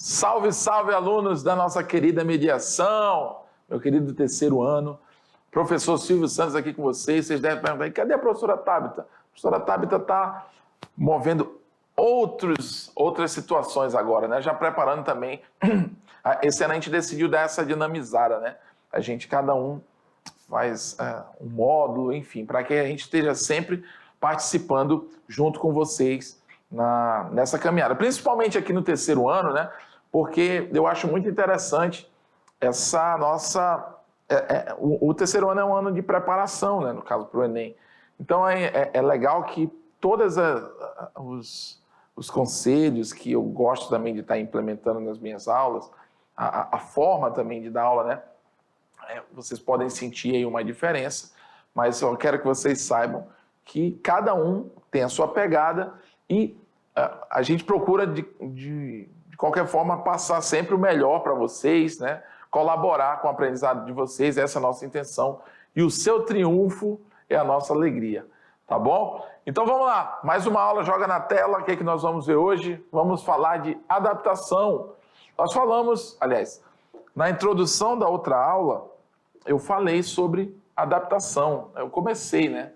Salve, salve, alunos da nossa querida mediação, meu querido terceiro ano. Professor Silvio Santos aqui com vocês. Vocês devem perguntar, cadê a professora Tabita? A professora Tabita está movendo outras situações agora, né? Já preparando também. Esse ano a gente decidiu dar essa dinamizada, né? Cada um faz um módulo, enfim, para que a gente esteja sempre participando junto com vocês nessa caminhada. Principalmente aqui no terceiro ano, né? Porque eu acho muito interessante essa nossa... O terceiro ano é um ano de preparação, né? No caso, para o Enem. Então, é legal que todos os conselhos que eu gosto também de estar implementando nas minhas aulas, a forma também de dar aula, né? Vocês podem sentir aí uma diferença, mas eu quero que vocês saibam que cada um tem a sua pegada e a gente procura, de qualquer forma, passar sempre o melhor para vocês, né? Colaborar com o aprendizado de vocês, essa é a nossa intenção. E o seu triunfo é a nossa alegria, tá bom? Então vamos lá, mais uma aula, joga na tela. O que é que nós vamos ver hoje? Vamos falar de adaptação. Nós falamos, aliás, na introdução da outra aula, eu falei sobre adaptação. Eu comecei, né?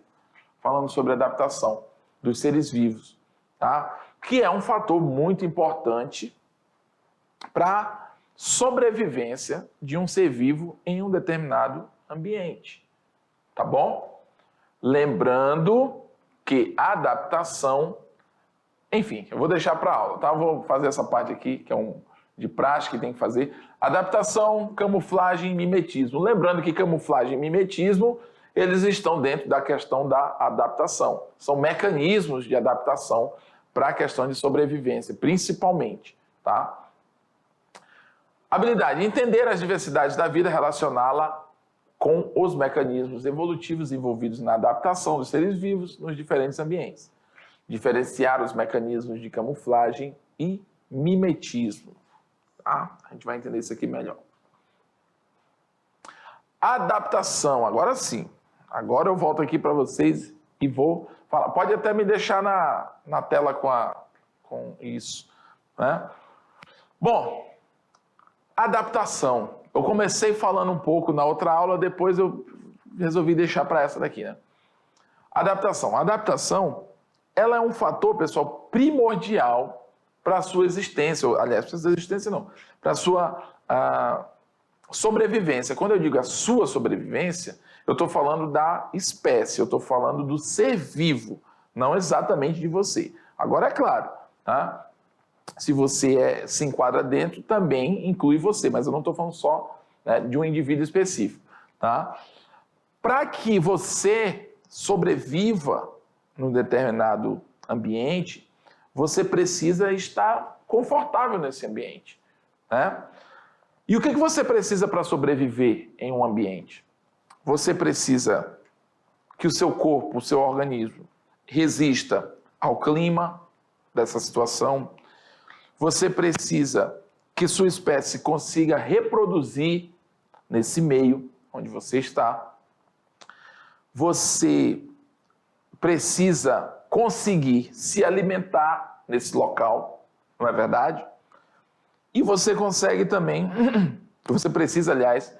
Falando sobre adaptação dos seres vivos, tá? Que é um fator muito importante para sobrevivência de um ser vivo em um determinado ambiente, tá bom? Lembrando que a adaptação, enfim, eu vou deixar para a aula, tá? Eu vou fazer essa parte aqui, que é de praxe que tem que fazer. Adaptação, camuflagem e mimetismo. Lembrando que camuflagem e mimetismo, eles estão dentro da questão da adaptação. São mecanismos de adaptação para a questão de sobrevivência, principalmente, tá? Habilidade, entender as diversidades da vida, relacioná-la com os mecanismos evolutivos envolvidos na adaptação dos seres vivos nos diferentes ambientes. Diferenciar os mecanismos de camuflagem e mimetismo. Tá? A gente vai entender isso aqui melhor. Adaptação, agora sim. Agora eu volto aqui para vocês e vou falar. Pode até me deixar na tela com isso, né? Bom, adaptação. Eu comecei falando um pouco na outra aula, depois eu resolvi deixar para essa daqui, né? Adaptação. A adaptação, ela é um fator, pessoal, primordial para a sua existência. Aliás, para a sua existência não. Para a sua sobrevivência. Quando eu digo a sua sobrevivência, eu estou falando da espécie, eu estou falando do ser vivo, não exatamente de você. Agora, é claro, tá? Se você se enquadra dentro, também inclui você, mas eu não estou falando só, né, de um indivíduo específico, tá? Para que você sobreviva num determinado ambiente, você precisa estar confortável nesse ambiente, né? E o que você precisa para sobreviver em um ambiente? Você precisa que o seu corpo, o seu organismo, resista ao clima dessa situação. Você precisa que sua espécie consiga reproduzir nesse meio onde você está. Você precisa conseguir se alimentar nesse local, não é verdade? E você consegue também, você precisa, aliás,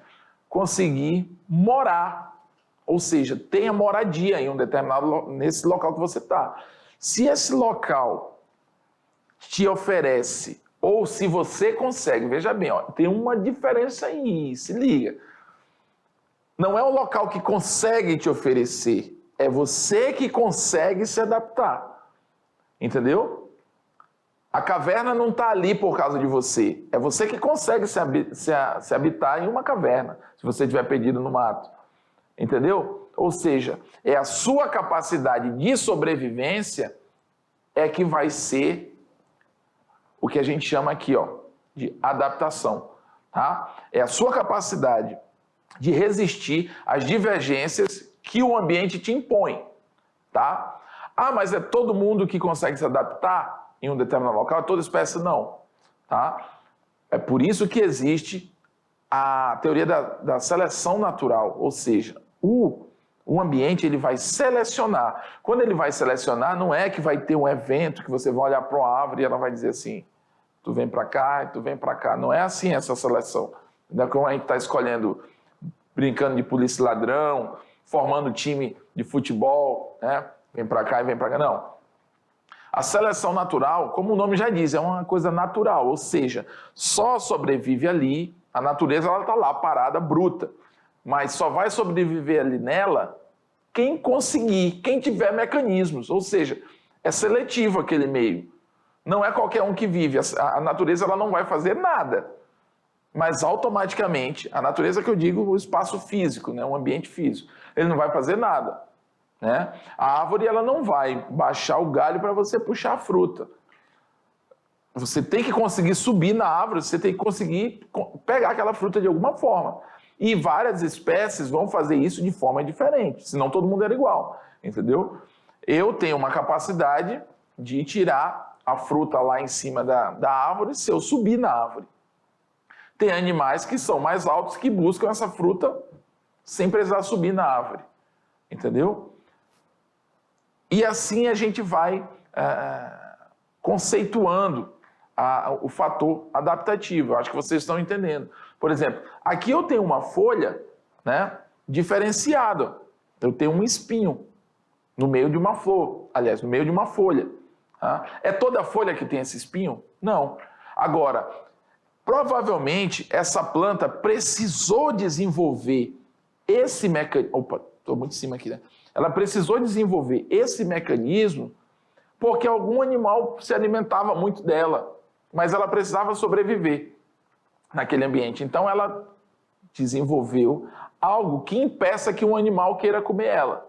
conseguir morar, ou seja, tenha moradia em nesse local que você está. Se esse local te oferece, ou se você consegue, veja bem, ó, tem uma diferença aí, se liga. Não é o local que consegue te oferecer, é você que consegue se adaptar, entendeu? A caverna não está ali por causa de você, é você que consegue se habitar em uma caverna, se você estiver perdido no mato, entendeu? Ou seja, é a sua capacidade de sobrevivência é que vai ser o que a gente chama aqui, ó, de adaptação, tá? É a sua capacidade de resistir às divergências que o ambiente te impõe, tá? Ah, mas é todo mundo que consegue se adaptar em um determinado local? Toda espécie não, tá? É por isso que existe a teoria da seleção natural, ou seja, o ambiente ele vai selecionar. Quando ele vai selecionar, não é que vai ter um evento que você vai olhar para uma árvore e ela vai dizer assim, tu vem para cá e tu vem para cá. Não é assim essa seleção. Não é como a gente está escolhendo, brincando de polícia e ladrão, formando time de futebol, né? Vem para cá e vem para cá. Não. A seleção natural, como o nome já diz, é uma coisa natural, ou seja, só sobrevive ali, a natureza está lá, parada, bruta, mas só vai sobreviver ali nela quem conseguir, quem tiver mecanismos, ou seja, é seletivo aquele meio. Não é qualquer um que vive, a natureza ela não vai fazer nada, mas automaticamente, a natureza que eu digo, o espaço físico, né, o ambiente físico, ele não vai fazer nada. Né? A árvore ela não vai baixar o galho para você puxar a fruta. Você tem que conseguir subir na árvore, você tem que conseguir pegar aquela fruta de alguma forma. E várias espécies vão fazer isso de forma diferente, senão todo mundo era igual, entendeu? Eu tenho uma capacidade de tirar a fruta lá em cima da árvore se eu subir na árvore. Tem animais que são mais altos que buscam essa fruta sem precisar subir na árvore, entendeu? E assim a gente vai conceituando o fator adaptativo. Eu acho que vocês estão entendendo. Por exemplo, aqui eu tenho uma folha, né, diferenciada. Eu tenho um espinho no meio de uma flor. Aliás, no meio de uma folha. Tá? É toda folha que tem esse espinho? Não. Agora, provavelmente essa planta precisou desenvolver esse mecanismo... Opa, estou muito em cima aqui, né? Ela precisou desenvolver esse mecanismo porque algum animal se alimentava muito dela, mas ela precisava sobreviver naquele ambiente. Então ela desenvolveu algo que impeça que um animal queira comer ela.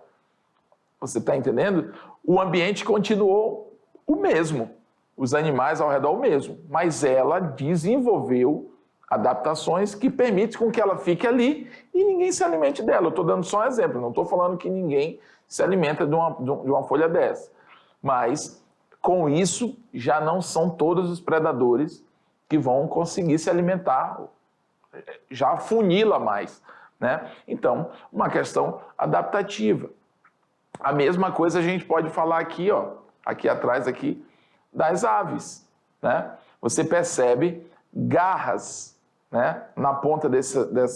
Você está entendendo? O ambiente continuou o mesmo, os animais ao redor o mesmo, mas ela desenvolveu adaptações que permitem com que ela fique ali e ninguém se alimente dela. Eu estou dando só um exemplo, não estou falando que ninguém se alimenta de uma folha dessa. Mas, com isso, já não são todos os predadores que vão conseguir se alimentar, já afunila mais, né? Então, uma questão adaptativa. A mesma coisa a gente pode falar aqui, ó, aqui atrás aqui, das aves, né? Você percebe garras, né, na ponta desses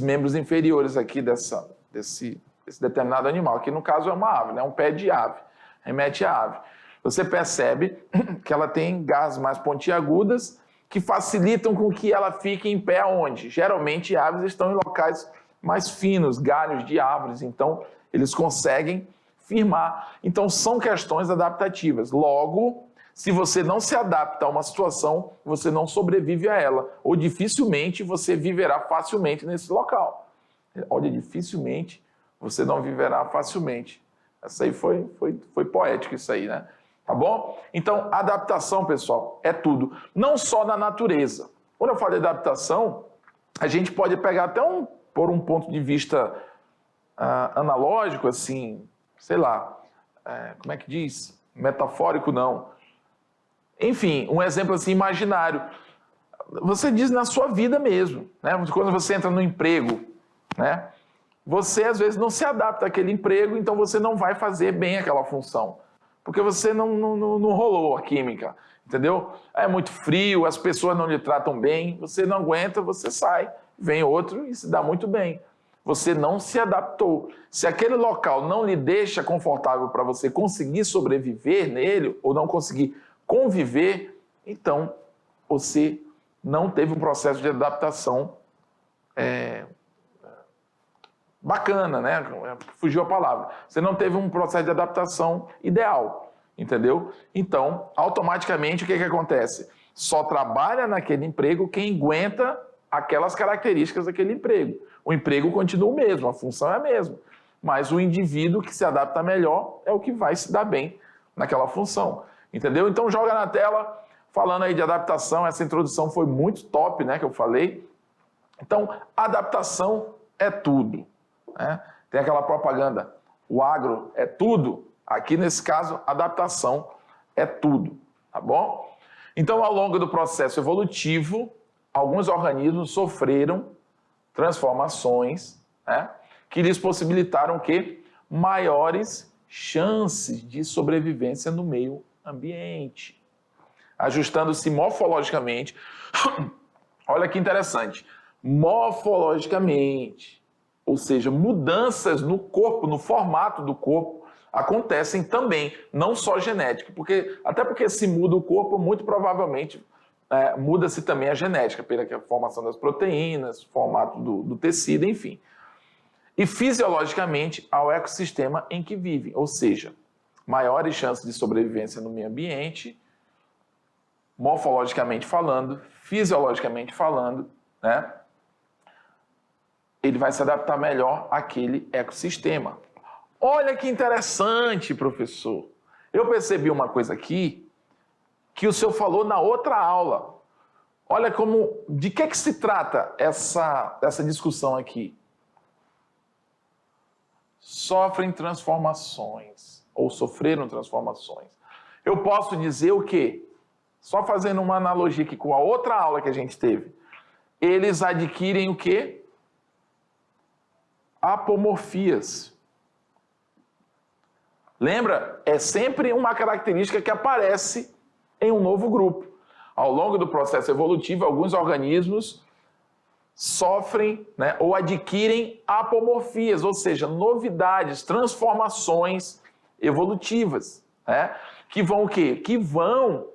membros inferiores aqui desse determinado animal. Aqui no caso é uma ave, né, um pé de ave, remete à ave. Você percebe que ela tem garras mais pontiagudas que facilitam com que ela fique em pé aonde? Geralmente aves estão em locais mais finos, galhos de árvores, então eles conseguem firmar. Então são questões adaptativas. Logo, se você não se adapta a uma situação, você não sobrevive a ela, ou dificilmente você viverá facilmente nesse local. Olha, dificilmente você não viverá facilmente. Essa aí foi poético isso aí, né? Tá bom? Então, adaptação, pessoal, é tudo. Não só na natureza. Quando eu falo de adaptação, a gente pode pegar até por um ponto de vista analógico, assim, sei lá, como é que diz? Metafórico, não. Enfim, um exemplo assim imaginário. Você diz na sua vida mesmo, né? Quando você entra no emprego, né? Você às vezes não se adapta àquele emprego, então você não vai fazer bem aquela função, porque você não rolou a química, entendeu? É muito frio, as pessoas não lhe tratam bem, você não aguenta, você sai, vem outro e se dá muito bem. Você não se adaptou. Se aquele local não lhe deixa confortável para você conseguir sobreviver nele, ou não conseguir conviver, então você não teve um processo de adaptação bacana, né? Fugiu a palavra. Você não teve um processo de adaptação ideal, entendeu? Então, automaticamente, o que acontece? Só trabalha naquele emprego quem aguenta aquelas características daquele emprego. O emprego continua o mesmo, a função é a mesma, mas o indivíduo que se adapta melhor é o que vai se dar bem naquela função. Entendeu? Então joga na tela, falando aí de adaptação, essa introdução foi muito top, né, que eu falei. Então, adaptação é tudo, né? Tem aquela propaganda, o agro é tudo. Aqui, nesse caso, adaptação é tudo, tá bom? Então, ao longo do processo evolutivo, alguns organismos sofreram transformações, né, que lhes possibilitaram o quê? Maiores chances de sobrevivência no meio ambiente. Ajustando-se morfologicamente. Olha que interessante. Morfologicamente. Ou seja, mudanças no corpo, no formato do corpo, acontecem também, não só genética. Até porque se muda o corpo, muito provavelmente muda-se também a genética, pela formação das proteínas, formato do tecido, enfim. E fisiologicamente ao ecossistema em que vivem, ou seja, maiores chances de sobrevivência no meio ambiente, morfologicamente falando, fisiologicamente falando, né? Ele vai se adaptar melhor àquele ecossistema. Olha que interessante, professor. Eu percebi uma coisa aqui que o senhor falou na outra aula. Olha de que se trata essa discussão aqui. Sofrem transformações, ou sofreram transformações. Eu posso dizer o quê? Só fazendo uma analogia aqui com a outra aula que a gente teve. Eles adquirem o quê? Apomorfias. Lembra? É sempre uma característica que aparece em um novo grupo. Ao longo do processo evolutivo, alguns organismos sofrem, né, ou adquirem apomorfias, ou seja, novidades, transformações evolutivas, né, que vão o quê? Que vão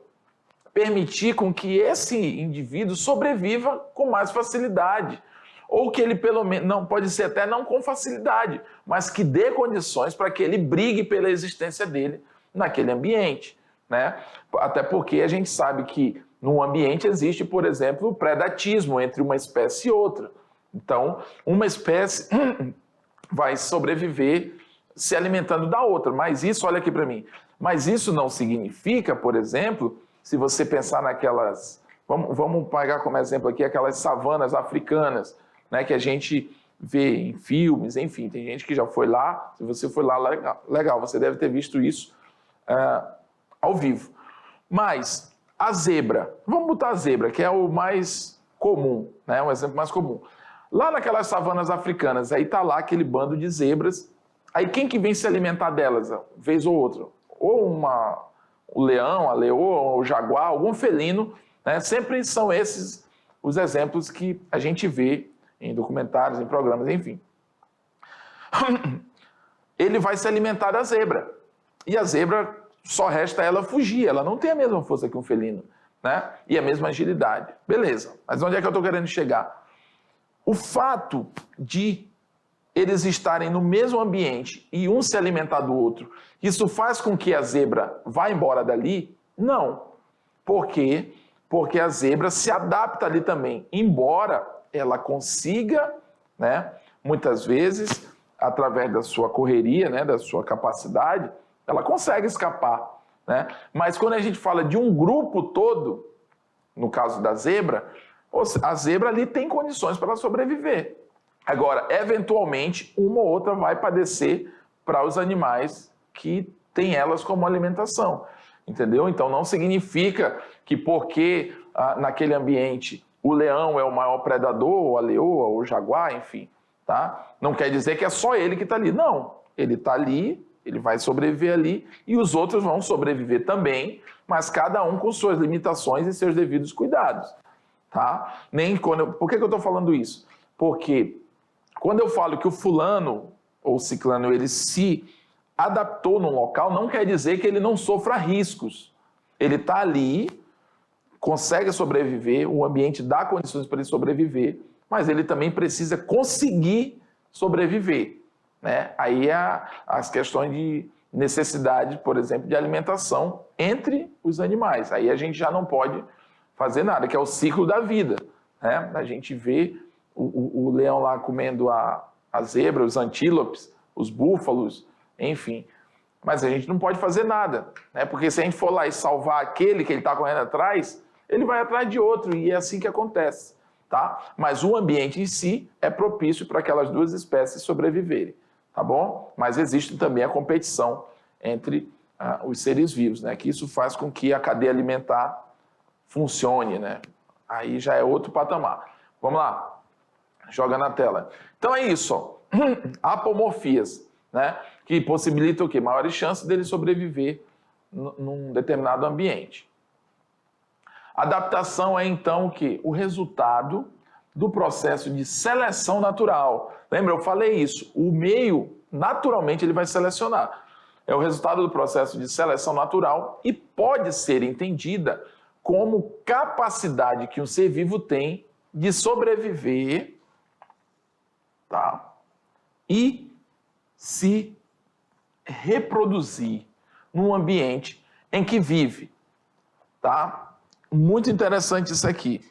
permitir com que esse indivíduo sobreviva com mais facilidade. Ou que ele pelo menos, não pode ser até não com facilidade, mas que dê condições para que ele brigue pela existência dele naquele ambiente, né? Até porque a gente sabe que no ambiente existe, por exemplo, o predatismo entre uma espécie e outra. Então, uma espécie vai sobreviver se alimentando da outra. Mas isso, olha aqui para mim, mas isso não significa, por exemplo, se você pensar naquelas... Vamos pegar como exemplo aqui aquelas savanas africanas, né, que a gente vê em filmes, enfim, tem gente que já foi lá. Se você foi lá, legal, você deve ter visto isso ao vivo. Mas a zebra, vamos botar a zebra, que é o mais comum, né, um exemplo mais comum. Lá naquelas savanas africanas, aí está lá aquele bando de zebras, aí quem que vem se alimentar delas, vez ou outra? Ou o leão, a leoa, o jaguar, algum felino, né? Sempre são esses os exemplos que a gente vê em documentários, em programas, enfim. Ele vai se alimentar da zebra. E a zebra, só resta ela fugir. Ela não tem a mesma força que um felino, né? E a mesma agilidade. Beleza. Mas onde é que eu estou querendo chegar? O fato de eles estarem no mesmo ambiente e um se alimentar do outro, isso faz com que a zebra vá embora dali? Não. Por quê? Porque a zebra se adapta ali também, embora ela consiga, né, muitas vezes, através da sua correria, né, da sua capacidade, ela consegue escapar, né? Mas quando a gente fala de um grupo todo, no caso da zebra, a zebra ali tem condições para sobreviver. Agora, eventualmente, uma ou outra vai padecer para os animais que têm elas como alimentação. Entendeu? Então não significa que porque naquele ambiente o leão é o maior predador, ou a leoa, ou o jaguar, enfim, tá? Não quer dizer que é só ele que está ali. Não, ele está ali, ele vai sobreviver ali e os outros vão sobreviver também, mas cada um com suas limitações e seus devidos cuidados, tá? Por que eu estou falando isso? Porque quando eu falo que o fulano ou ciclano ele se adaptou num local, não quer dizer que ele não sofra riscos. Ele está ali, consegue sobreviver, o ambiente dá condições para ele sobreviver, mas ele também precisa conseguir sobreviver, né? Aí as questões de necessidade, por exemplo, de alimentação entre os animais. Aí a gente já não pode fazer nada, que é o ciclo da vida, né? A gente vê o leão lá comendo a zebra, os antílopes, os búfalos, enfim, mas a gente não pode fazer nada, né? Porque se a gente for lá e salvar aquele que ele está correndo atrás, ele vai atrás de outro, e é assim que acontece, tá? Mas o ambiente em si é propício para aquelas duas espécies sobreviverem, tá bom? Mas existe também a competição entre os seres vivos, né? Que isso faz com que a cadeia alimentar funcione, né? Aí já é outro patamar. Vamos lá, joga na tela. Então é isso, ó. Apomorfias, né? Que possibilitam o quê? Maiores chances dele sobreviver num determinado ambiente. Adaptação é, então, o quê? O resultado do processo de seleção natural. Lembra, eu falei isso. O meio, naturalmente, ele vai selecionar. É o resultado do processo de seleção natural e pode ser entendida como capacidade que um ser vivo tem de sobreviver, tá? E se reproduzir num ambiente em que vive, tá? Muito interessante isso aqui.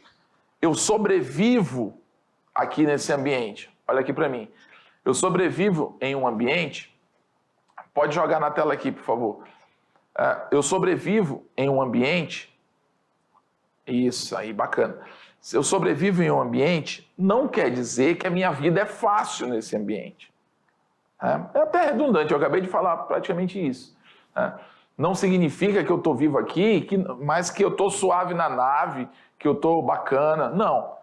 Eu sobrevivo aqui nesse ambiente. Olha aqui para mim. Eu sobrevivo em um ambiente. Pode jogar na tela aqui, por favor. Eu sobrevivo em um ambiente. Isso aí, bacana. Se eu sobrevivo em um ambiente, não quer dizer que a minha vida é fácil nesse ambiente. É até redundante, eu acabei de falar praticamente isso. Não significa que eu estou vivo aqui, mas que eu estou suave na nave, que eu estou bacana. Não,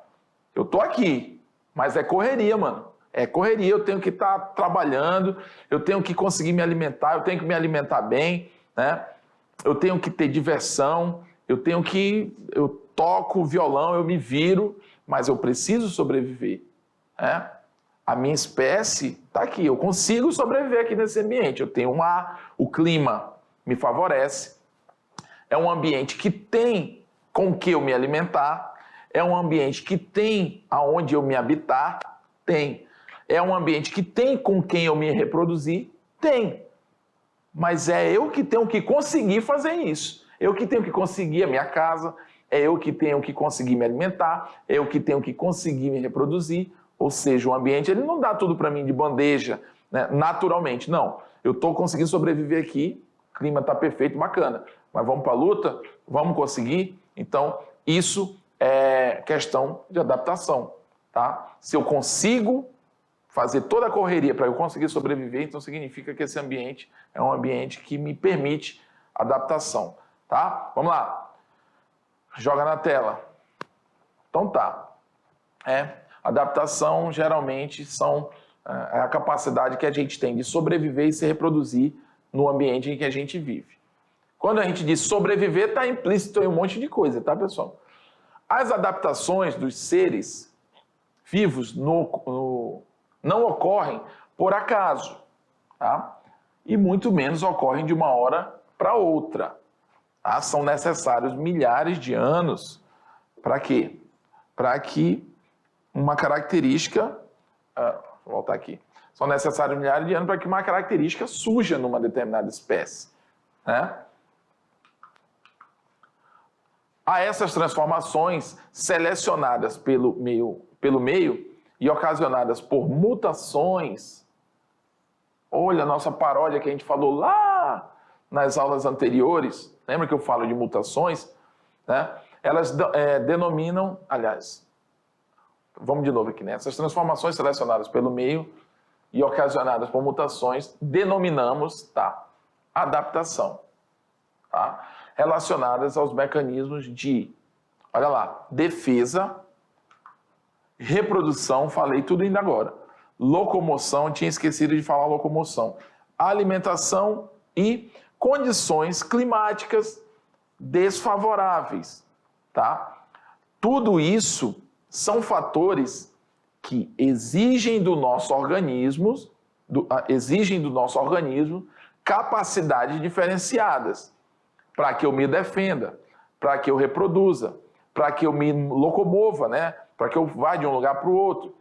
eu estou aqui, mas é correria, mano. É correria, eu tenho que estar trabalhando, eu tenho que conseguir me alimentar, eu tenho que me alimentar bem, né? Eu tenho que ter diversão, eu toco violão, eu me viro, mas eu preciso sobreviver, né? A minha espécie está aqui, eu consigo sobreviver aqui nesse ambiente, eu tenho um ar, o clima me favorece, é um ambiente que tem com que eu me alimentar, é um ambiente que tem aonde eu me habitar, tem. É um ambiente que tem com quem eu me reproduzir, tem. Mas é eu que tenho que conseguir fazer isso, eu que tenho que conseguir a minha casa, é eu que tenho que conseguir me alimentar, é eu que tenho que conseguir me reproduzir. Ou seja, o ambiente ele não dá tudo para mim de bandeja, né? Naturalmente, não. Eu estou conseguindo sobreviver aqui, o clima está perfeito, bacana. Mas vamos para a luta? Vamos conseguir? Então, isso é questão de adaptação, tá? Se eu consigo fazer toda a correria para eu conseguir sobreviver, então significa que esse ambiente é um ambiente que me permite adaptação, tá? Vamos lá. Joga na tela. Então tá. Adaptação, geralmente, é a capacidade que a gente tem de sobreviver e se reproduzir no ambiente em que a gente vive. Quando a gente diz sobreviver, está implícito em um monte de coisa, tá, pessoal? As adaptações dos seres vivos não ocorrem por acaso, tá? E muito menos ocorrem de uma hora para outra. Tá? São necessários milhares de anos para quê? Para que uma característica, vou voltar aqui, são necessários milhares de anos para que uma característica surja numa determinada espécie, né? A essas transformações selecionadas pelo meio e ocasionadas por mutações, olha a nossa paródia que a gente falou lá nas aulas anteriores, lembra que eu falo de mutações, né? Elas denominam, aliás, vamos de novo aqui, né? Essas transformações selecionadas pelo meio e ocasionadas por mutações, denominamos, tá? Adaptação, tá? Relacionadas aos mecanismos de, olha lá, defesa, reprodução, falei tudo ainda agora, locomoção, tinha esquecido de falar locomoção, alimentação e condições climáticas desfavoráveis, tá? Tudo isso são fatores que exigem do nosso organismo capacidades diferenciadas para que eu me defenda, para que eu reproduza, para que eu me locomova, né? Para que eu vá de um lugar para o outro,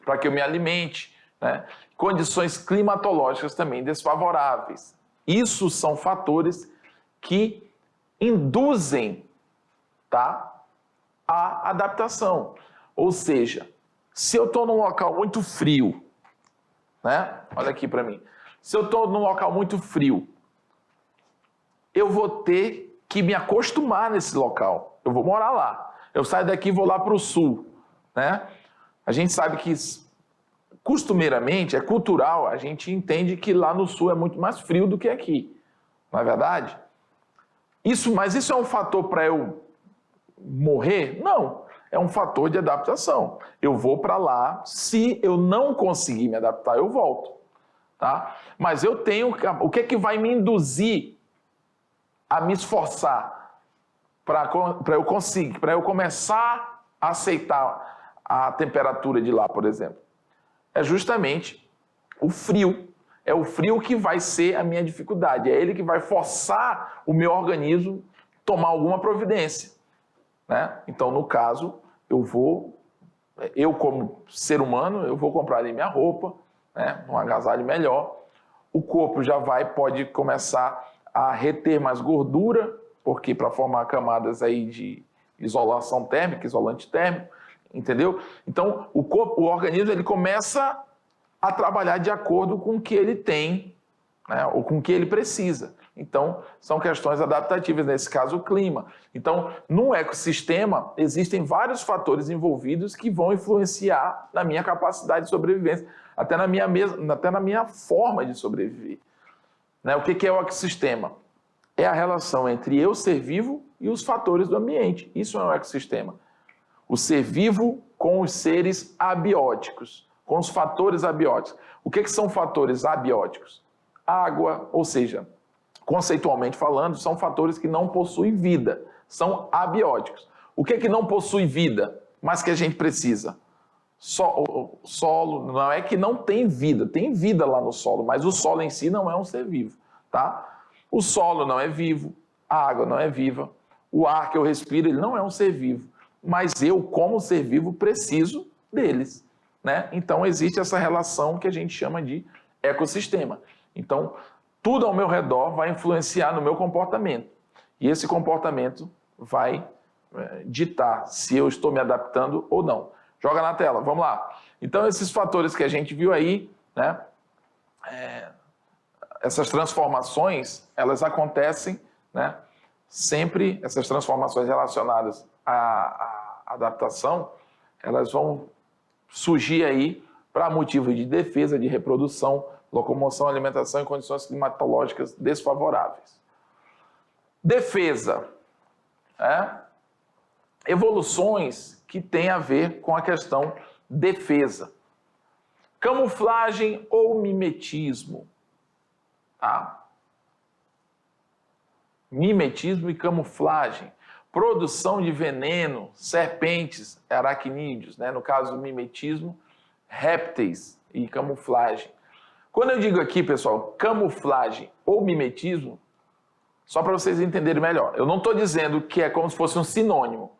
para que eu me alimente, né? Condições climatológicas também desfavoráveis. Isso são fatores que induzem, tá, a adaptação. Ou seja, se eu estou num local muito frio, né? Olha aqui para mim. Se eu estou num local muito frio, eu vou ter que me acostumar nesse local. Eu vou morar lá. Eu saio daqui e vou lá para o sul, né? A gente sabe que costumeiramente, é cultural, a gente entende que lá no sul é muito mais frio do que aqui. Não é verdade? Mas isso é um fator para eu morrer? Não. É um fator de adaptação. Eu vou para lá, se eu não conseguir me adaptar, eu volto. Tá? Mas eu tenho... O que é que vai me induzir a me esforçar para eu conseguir, para eu começar a aceitar a temperatura de lá, por exemplo? É justamente o frio. É o frio que vai ser a minha dificuldade. É ele que vai forçar o meu organismo a tomar alguma providência, né? Então, no caso, eu como ser humano, eu vou comprar ali minha roupa, né, um agasalho melhor. O corpo já pode começar a reter mais gordura, porque para formar camadas aí de isolação térmica, isolante térmico, entendeu? Então, o organismo ele começa a trabalhar de acordo com o que ele tem, né, ou com o que ele precisa. Então, são questões adaptativas, nesse caso, o clima. Então, no ecossistema, existem vários fatores envolvidos que vão influenciar na minha capacidade de sobrevivência, até na minha forma de sobreviver. Né? O que é o ecossistema? É a relação entre eu, ser vivo, e os fatores do ambiente. Isso é um ecossistema. O ser vivo com os seres abióticos, com os fatores abióticos. O que são fatores abióticos? Água, ou seja, conceitualmente falando, são fatores que não possuem vida, são abióticos. O que não possui vida, mas que a gente precisa? Solo, não é que não tem vida lá no solo, mas o solo em si não é um ser vivo, tá? O solo não é vivo, a água não é viva, o ar que eu respiro, ele não é um ser vivo, mas eu, como ser vivo, preciso deles, né? Então, existe essa relação que a gente chama de ecossistema. Então, tudo ao meu redor vai influenciar no meu comportamento. E esse comportamento vai ditar se eu estou me adaptando ou não. Joga na tela, vamos lá. Então, esses fatores que a gente viu aí, né? Essas transformações, elas acontecem, né? Sempre, essas transformações relacionadas à adaptação, elas vão surgir aí para motivos de defesa, de reprodução, locomoção, alimentação em condições climatológicas desfavoráveis. Defesa. Evoluções que têm a ver com a questão defesa. Camuflagem ou mimetismo. Tá? Mimetismo e camuflagem. Produção de veneno, serpentes, aracnídeos, né? No caso do mimetismo, répteis e camuflagem. Quando eu digo aqui, pessoal, camuflagem ou mimetismo, só para vocês entenderem melhor, eu não estou dizendo que é como se fosse um sinônimo,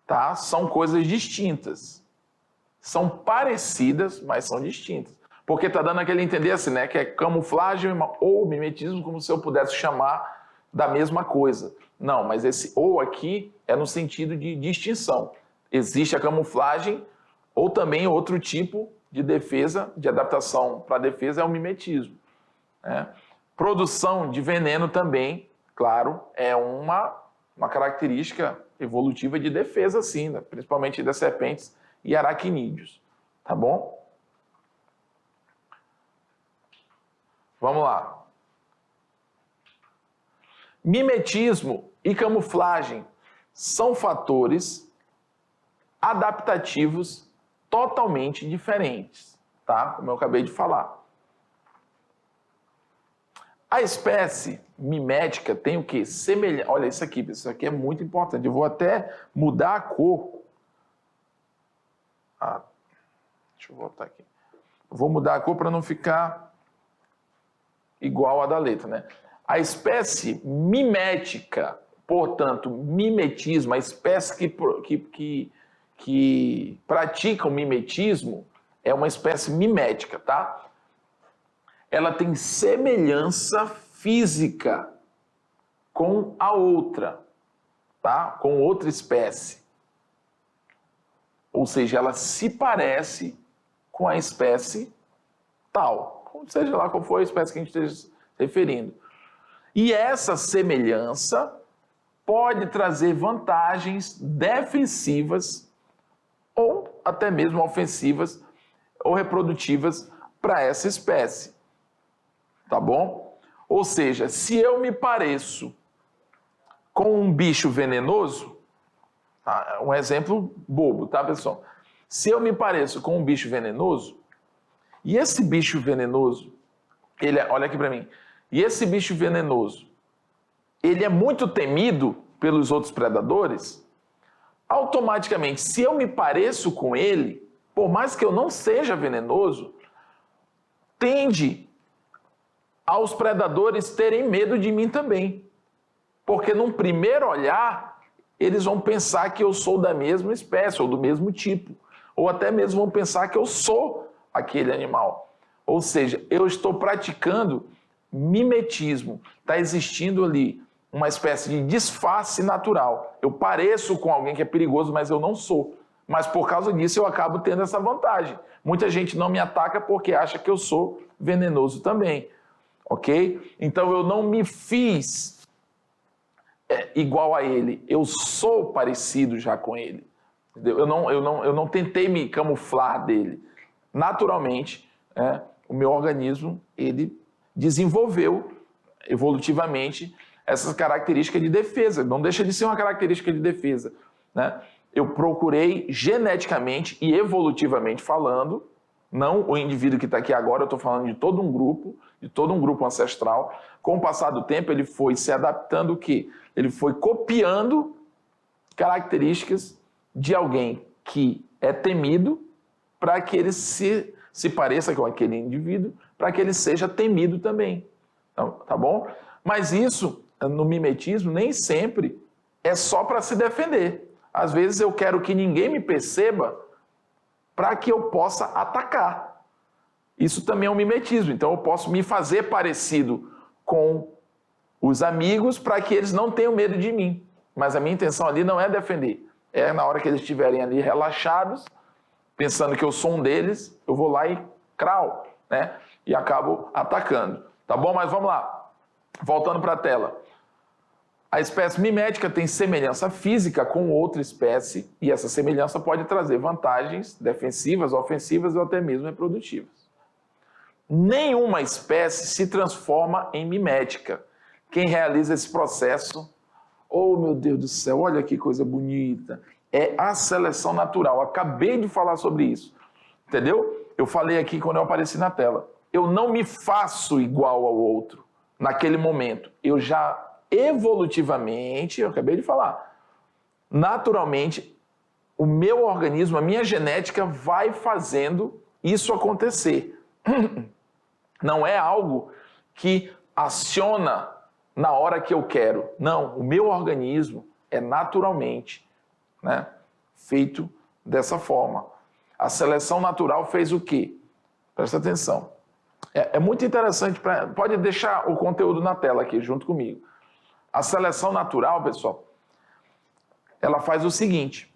tá? São coisas distintas. São parecidas, mas são distintas. Porque está dando aquele entender assim, né? Que é camuflagem ou mimetismo, como se eu pudesse chamar da mesma coisa. Não, mas esse ou aqui é no sentido de distinção. Existe a camuflagem ou também outro tipo de defesa, de adaptação para defesa é o mimetismo. Né? Produção de veneno também, claro, é uma característica evolutiva de defesa, sim, né? Principalmente das serpentes e aracnídeos. Tá bom? Vamos lá. Mimetismo e camuflagem são fatores adaptativos totalmente diferentes, tá? Como eu acabei de falar. A espécie mimética tem o quê? Olha isso aqui é muito importante. Eu vou até mudar a cor. Deixa eu voltar aqui. Vou mudar a cor para não ficar igual a da letra, né? A espécie mimética, portanto, mimetismo, a espécie que pratica o mimetismo é uma espécie mimética, tá? Ela tem semelhança física com a outra, tá? Com outra espécie. Ou seja, ela se parece com a espécie tal, seja lá qual for a espécie que a gente esteja se referindo. E essa semelhança pode trazer vantagens defensivas ou até mesmo ofensivas ou reprodutivas para essa espécie. Tá bom? Ou seja, se eu me pareço com um bicho venenoso, tá? Um exemplo bobo, tá, pessoal? Se eu me pareço com um bicho venenoso, e esse bicho venenoso, olha aqui para mim, e esse bicho venenoso, ele é muito temido pelos outros predadores, automaticamente, se eu me pareço com ele, por mais que eu não seja venenoso, tende aos predadores terem medo de mim também. Porque num primeiro olhar, eles vão pensar que eu sou da mesma espécie ou do mesmo tipo. Ou até mesmo vão pensar que eu sou aquele animal. Ou seja, eu estou praticando mimetismo. Está existindo ali uma espécie de disfarce natural. Eu pareço com alguém que é perigoso, mas eu não sou. Mas por causa disso eu acabo tendo essa vantagem. Muita gente não me ataca porque acha que eu sou venenoso também. Ok? Então eu não me fiz igual a ele. Eu sou parecido já com ele. Entendeu? Eu não tentei me camuflar dele. Naturalmente, o meu organismo, ele desenvolveu evolutivamente essas características de defesa. Não deixa de ser uma característica de defesa, né? Eu procurei geneticamente e evolutivamente falando, não o indivíduo que está aqui agora, eu estou falando de todo um grupo ancestral. Com o passar do tempo, ele foi se adaptando o quê? Ele foi copiando características de alguém que é temido para que ele se pareça com aquele indivíduo, para que ele seja temido também. Então, tá bom? Mas isso, no mimetismo, nem sempre é só para se defender. Às vezes eu quero que ninguém me perceba para que eu possa atacar. Isso também é um mimetismo. Então eu posso me fazer parecido com os amigos para que eles não tenham medo de mim. Mas a minha intenção ali não é defender. É na hora que eles estiverem ali relaxados, pensando que eu sou um deles, eu vou lá e crau, né? E acabo atacando. Tá bom? Mas vamos lá. Voltando para a tela. A espécie mimética tem semelhança física com outra espécie e essa semelhança pode trazer vantagens defensivas, ofensivas ou até mesmo reprodutivas. Nenhuma espécie se transforma em mimética. Quem realiza esse processo, oh meu Deus do céu, olha que coisa bonita, é a seleção natural. Acabei de falar sobre isso, entendeu? Eu falei aqui quando eu apareci na tela. Eu não me faço igual ao outro naquele momento. Eu já evolutivamente, eu acabei de falar, naturalmente, o meu organismo, a minha genética vai fazendo isso acontecer. Não é algo que aciona na hora que eu quero. Não, o meu organismo é naturalmente, né, feito dessa forma. A seleção natural fez o quê? Presta atenção. É muito interessante, pode deixar o conteúdo na tela aqui junto comigo. A seleção natural, pessoal, ela faz o seguinte,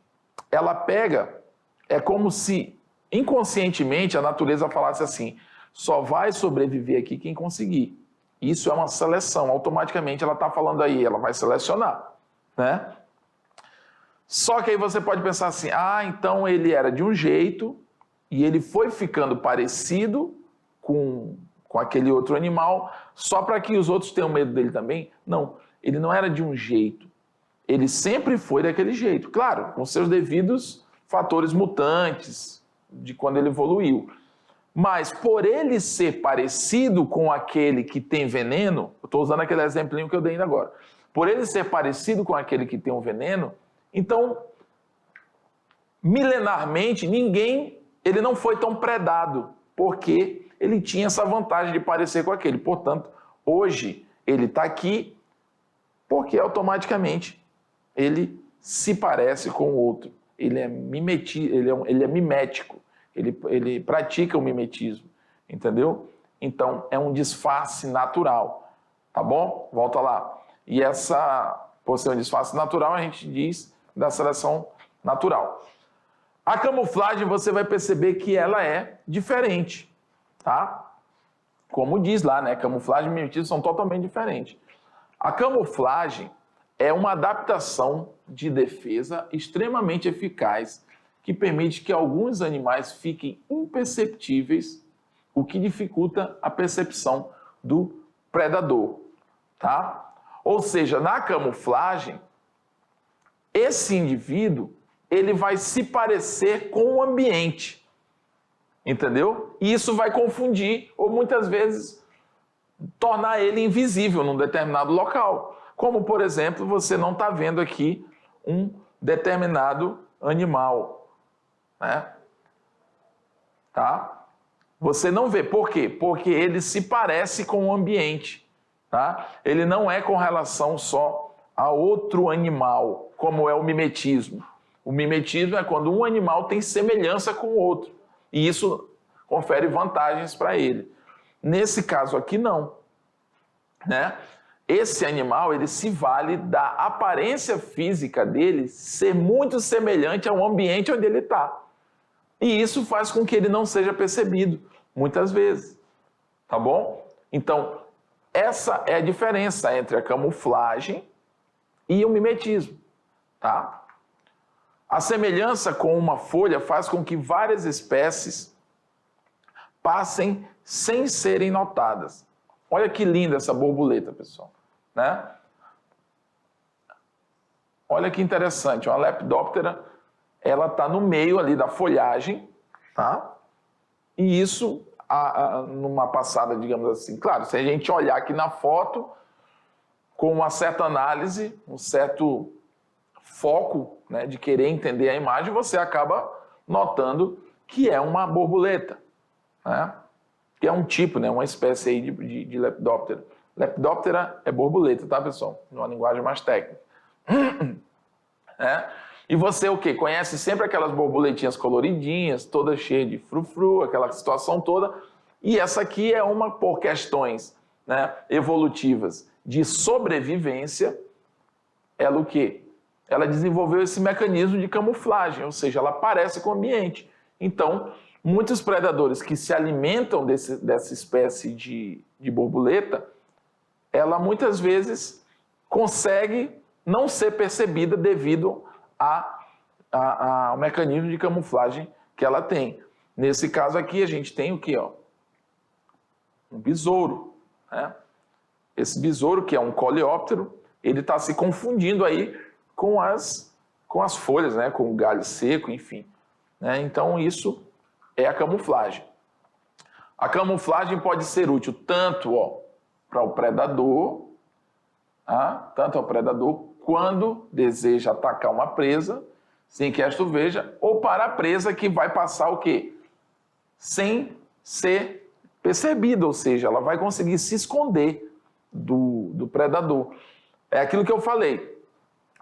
ela pega, é como se inconscientemente a natureza falasse assim, só vai sobreviver aqui quem conseguir. Isso é uma seleção, automaticamente ela está falando aí, ela vai selecionar, né? Só que aí você pode pensar assim, então ele era de um jeito e ele foi ficando parecido com aquele outro animal só para que os outros tenham medo dele também? Não. Ele não era de um jeito, ele sempre foi daquele jeito. Claro, com seus devidos fatores mutantes de quando ele evoluiu. Mas por ele ser parecido com aquele que tem veneno, eu estou usando aquele exemplinho que eu dei ainda agora, por ele ser parecido com aquele que tem um veneno, então, milenarmente, ele não foi tão predado, porque ele tinha essa vantagem de parecer com aquele. Portanto, hoje ele está aqui, porque automaticamente ele se parece com o outro. Ele é mimético, ele pratica o mimetismo, entendeu? Então, é um disfarce natural, tá bom? Volta lá. E por ser um disfarce natural, a gente diz da seleção natural. A camuflagem, você vai perceber que ela é diferente, tá? Como diz lá, né? Camuflagem e mimetismo são totalmente diferentes. A camuflagem é uma adaptação de defesa extremamente eficaz que permite que alguns animais fiquem imperceptíveis, o que dificulta a percepção do predador, tá? Ou seja, na camuflagem, esse indivíduo, ele vai se parecer com o ambiente, entendeu? E isso vai confundir ou muitas vezes tornar ele invisível num determinado local. Como, por exemplo, você não está vendo aqui um determinado animal, né? Tá? Você não vê. Por quê? Porque ele se parece com o ambiente, tá? Ele não é com relação só a outro animal, como é o mimetismo. O mimetismo é quando um animal tem semelhança com o outro, e isso confere vantagens para ele. Nesse caso aqui, não, né? Esse animal, ele se vale da aparência física dele ser muito semelhante ao ambiente onde ele está. E isso faz com que ele não seja percebido, muitas vezes. Tá bom? Então, essa é a diferença entre a camuflagem e o mimetismo. Tá? A semelhança com uma folha faz com que várias espécies passem sem serem notadas. Olha que linda essa borboleta, pessoal. Né? Olha que interessante, uma lepidóptera, ela está no meio ali da folhagem, tá? E isso, numa passada, digamos assim, claro, se a gente olhar aqui na foto, com uma certa análise, um certo foco, né, de querer entender a imagem, você acaba notando que é uma borboleta, né? Que é um tipo, né, uma espécie aí de lepidóptera. Lepidóptera é borboleta, tá, pessoal? Numa linguagem mais técnica. É? E você o quê? Conhece sempre aquelas borboletinhas coloridinhas, todas cheias de frufru, aquela situação toda. E essa aqui é uma por questões, né, evolutivas de sobrevivência. Ela o quê? Ela desenvolveu esse mecanismo de camuflagem, ou seja, ela parece com o ambiente. Então, muitos predadores que se alimentam dessa espécie de borboleta, ela muitas vezes consegue não ser percebida devido ao mecanismo de camuflagem que ela tem. Nesse caso aqui, a gente tem o quê? Ó? Um besouro. Né? Esse besouro, que é um coleóptero, ele está se confundindo aí com as folhas, né? Com o galho seco, enfim. Né? Então, isso é a camuflagem. A camuflagem pode ser útil tanto para o predador, tanto ao predador quando deseja atacar uma presa, sem que esta o veja, ou para a presa que vai passar o quê? Sem ser percebida, ou seja, ela vai conseguir se esconder do predador. É aquilo que eu falei.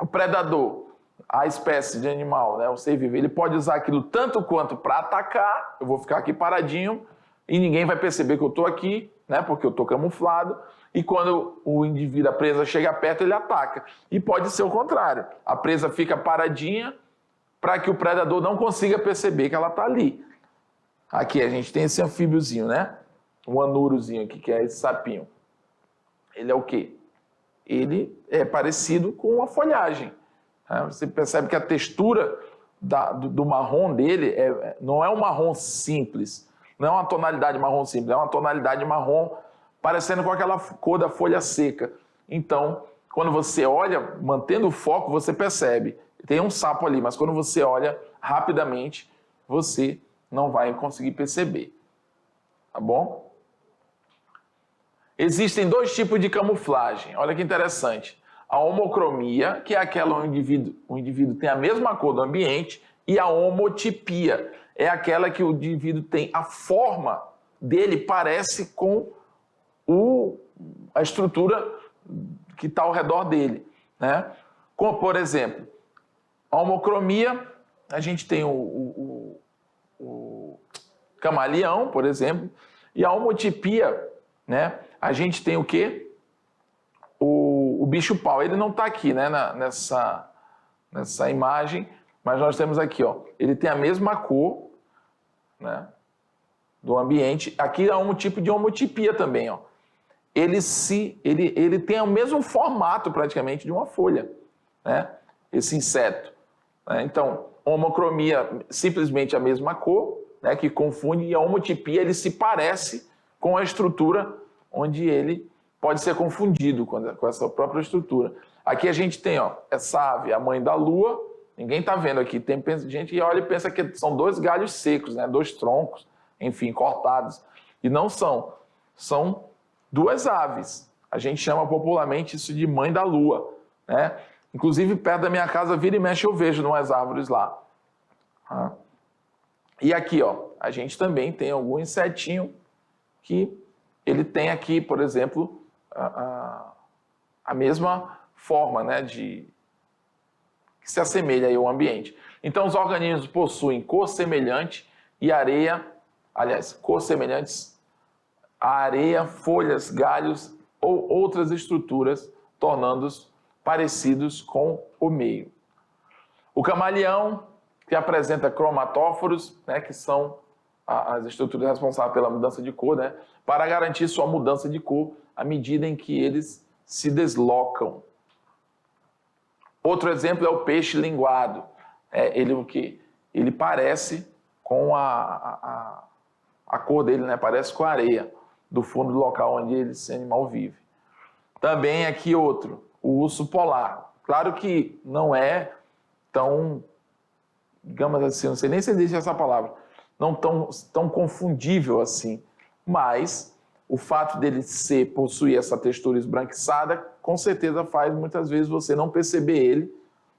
O predador, a espécie de animal, né, o ser vivo, ele pode usar aquilo tanto quanto para atacar, eu vou ficar aqui paradinho e ninguém vai perceber que eu estou aqui, né, porque eu estou camuflado, e quando o indivíduo, a presa, chega perto, ele ataca. E pode ser o contrário, a presa fica paradinha para que o predador não consiga perceber que ela está ali. Aqui a gente tem esse anfíbiozinho, né, um anurozinho aqui, que é esse sapinho. Ele é o quê? Ele é parecido com uma folhagem. Você percebe que a textura do marrom dele não é um marrom simples, não é uma tonalidade marrom simples, é uma tonalidade marrom parecendo com aquela cor da folha seca. Então, quando você olha, mantendo o foco, você percebe. Tem um sapo ali, mas quando você olha rapidamente, você não vai conseguir perceber. Tá bom? Existem dois tipos de camuflagem. Olha que interessante. A homocromia, que é aquela onde o indivíduo tem a mesma cor do ambiente, e a homotipia, é aquela que o indivíduo tem, a forma dele parece com a estrutura que está ao redor dele. Né? Como, por exemplo, a homocromia, a gente tem o camaleão, por exemplo, e a homotipia, né? A gente tem o quê? O bicho-pau. Ele não está aqui, né, nessa imagem, mas nós temos aqui, ó, ele tem a mesma cor, né, do ambiente. Aqui há um tipo de homotipia também. Ó. Ele tem o mesmo formato, praticamente, de uma folha, né, esse inseto. Né? Então, homocromia, simplesmente a mesma cor, né, que confunde, e a homotipia, ele se parece com a estrutura onde ele pode ser confundido com essa própria estrutura. Aqui a gente tem, ó, essa ave, a mãe da lua, ninguém está vendo aqui, tem gente que olha e pensa que são dois galhos secos, né, dois troncos, enfim, cortados, e não são. São duas aves. A gente chama popularmente isso de mãe da lua, né? Inclusive, perto da minha casa, vira e mexe, eu vejo umas árvores lá. E aqui, ó, a gente também tem algum insetinho que ele tem aqui, por exemplo, a mesma forma, né, que se assemelha aí ao ambiente. Então, os organismos possuem cor semelhante e areia, aliás, cor semelhantes a areia, folhas, galhos ou outras estruturas, tornando-os parecidos com o meio. O camaleão, que apresenta cromatóforos, né, que são as estruturas responsáveis pela mudança de cor, né, para garantir sua mudança de cor à medida em que eles se deslocam. Outro exemplo é o peixe linguado. Ele parece com a cor dele, né, parece com a areia do fundo do local onde esse animal vive. Também aqui outro, o urso polar. Claro que não é tão, digamos assim, não sei nem se existe essa palavra, não tão confundível assim, mas o fato dele possuir essa textura esbranquiçada, com certeza faz muitas vezes você não perceber ele,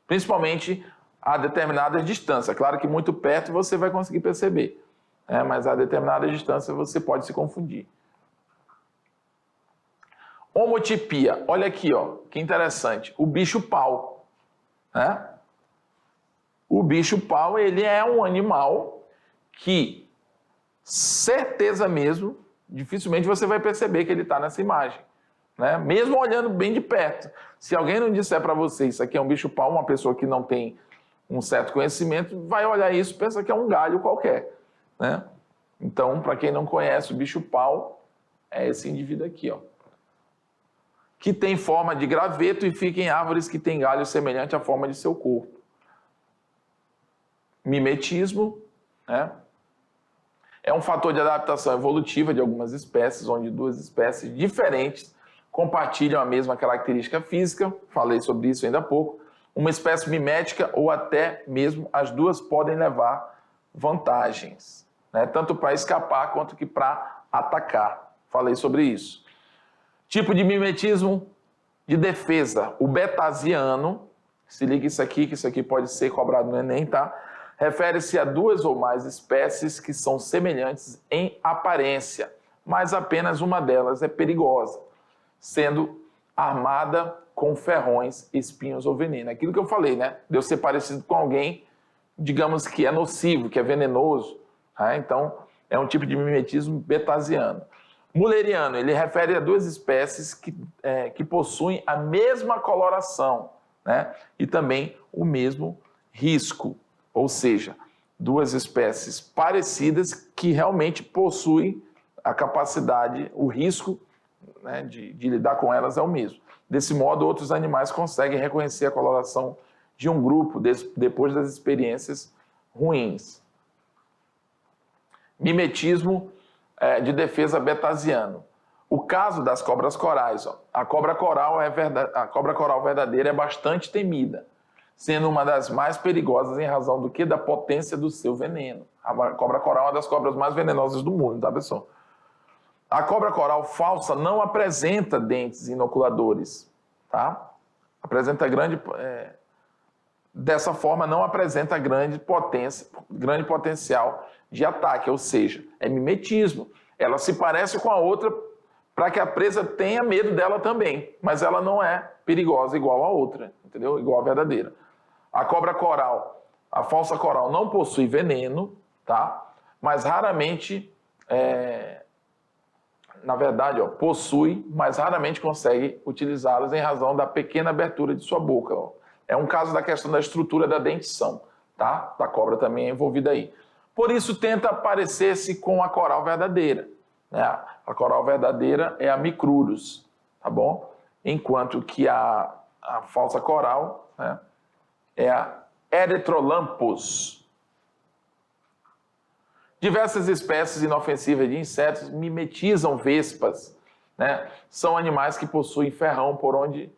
principalmente a determinada distância. Claro que muito perto você vai conseguir perceber, né? Mas a determinada distância você pode se confundir. Homotipia, olha aqui, ó, que interessante, o bicho-pau, né? O bicho-pau, ele é um animal que, certeza mesmo, dificilmente você vai perceber que ele está nessa imagem, né? Mesmo olhando bem de perto. Se alguém não disser para você isso aqui é um bicho-pau, uma pessoa que não tem um certo conhecimento, vai olhar isso e pensa que é um galho qualquer, né? Então, para quem não conhece o bicho-pau, é esse indivíduo aqui, ó, que tem forma de graveto e fica em árvores que têm galhos semelhantes à forma de seu corpo. Mimetismo, né? É um fator de adaptação evolutiva de algumas espécies, onde duas espécies diferentes compartilham a mesma característica física, falei sobre isso ainda há pouco. Uma espécie mimética ou até mesmo as duas podem levar vantagens, né? Tanto para escapar quanto que para atacar. Falei sobre isso. Tipo de mimetismo de defesa, o betasiano, se liga isso aqui, que isso aqui pode ser cobrado no Enem, tá? Refere-se a duas ou mais espécies que são semelhantes em aparência, mas apenas uma delas é perigosa, sendo armada com ferrões, espinhos ou veneno. Aquilo que eu falei, né? De eu ser parecido com alguém, digamos que é nocivo, que é venenoso, tá? Então, é um tipo de mimetismo betasiano. Mulleriano, ele refere a duas espécies que possuem a mesma coloração, né? E também o mesmo risco, ou seja, duas espécies parecidas que realmente possuem a capacidade, o risco, né, de lidar com elas é o mesmo. Desse modo, outros animais conseguem reconhecer a coloração de um grupo depois das experiências ruins. Mimetismo de defesa betasiano. O caso das cobras corais, ó. A cobra coral verdadeira é bastante temida, sendo uma das mais perigosas em razão do que? Da potência do seu veneno. A cobra coral é uma das cobras mais venenosas do mundo, tá, pessoal? A cobra coral falsa não apresenta dentes inoculadores, tá? Dessa forma, não apresenta grande potencial de ataque, ou seja, é mimetismo. Ela se parece com a outra para que a presa tenha medo dela também, mas ela não é perigosa igual a outra, entendeu? Igual a verdadeira. A cobra coral, a falsa coral, não possui veneno, tá? Mas raramente, na verdade, ó, possui, mas raramente consegue utilizá-las em razão da pequena abertura de sua boca, ó. É um caso da questão da estrutura da dentição, tá? Da cobra também é envolvida aí. Por isso, tenta parecer-se com a coral verdadeira, né? A coral verdadeira é a Micrurus, tá bom? Enquanto que a falsa coral, né, é a Erythrolampus. Diversas espécies inofensivas de insetos mimetizam vespas, né? São animais que possuem ferrão por onde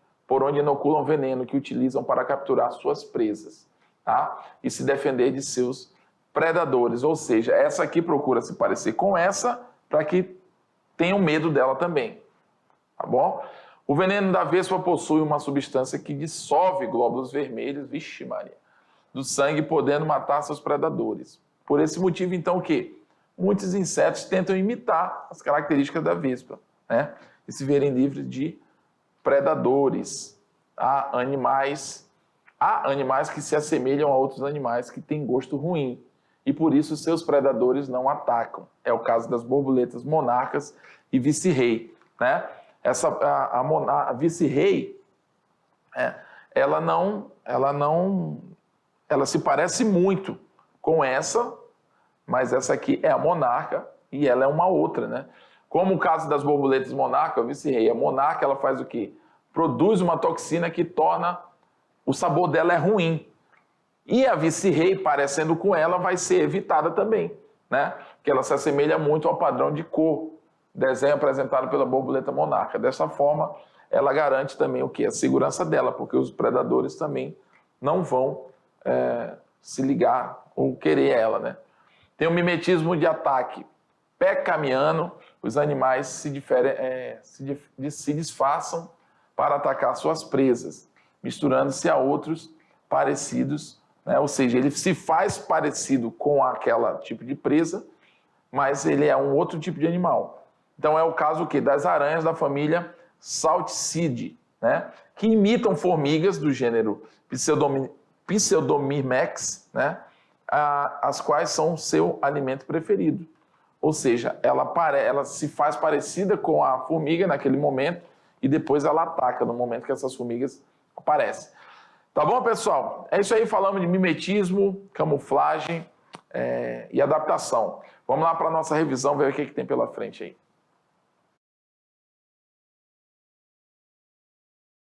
inoculam veneno que utilizam para capturar suas presas, tá? E se defender de seus predadores. Ou seja, essa aqui procura se parecer com essa para que tenham medo dela também, tá bom? O veneno da vespa possui uma substância que dissolve glóbulos vermelhos, vixe Maria, do sangue, podendo matar seus predadores. Por esse motivo, então, o quê? Muitos insetos tentam imitar as características da vespa, né? E se verem livres de predadores. Há animais que se assemelham a outros animais que têm gosto ruim e por isso seus predadores não atacam. É o caso das borboletas monarcas e vice-rei, né? A vice-rei, ela se parece muito com essa, mas essa aqui é a monarca e ela é uma outra, né? Como o caso das borboletas monarca, a vice-rei, a monarca, ela faz o quê? Produz uma toxina que torna o sabor dela é ruim. E a vice-rei, parecendo com ela, vai ser evitada também, né? Porque ela se assemelha muito ao padrão de cor, desenho apresentado pela borboleta monarca. Dessa forma, ela garante também o quê? A segurança dela, porque os predadores também não vão se ligar ou querer ela, né? Tem o mimetismo de ataque pé-camiano, os animais se disfarçam para atacar suas presas, misturando-se a outros parecidos, né? Ou seja, ele se faz parecido com aquela tipo de presa, mas ele é um outro tipo de animal. Então é o caso o quê? Das aranhas da família Salticidae, né? Que imitam formigas do gênero Pseudomyrmex, né? As quais são o seu alimento preferido. Ou seja, ela se faz parecida com a formiga naquele momento e depois ela ataca no momento que essas formigas aparecem. Tá bom, pessoal? É isso aí, falamos de mimetismo, camuflagem e adaptação. Vamos lá para a nossa revisão, ver o que tem pela frente aí.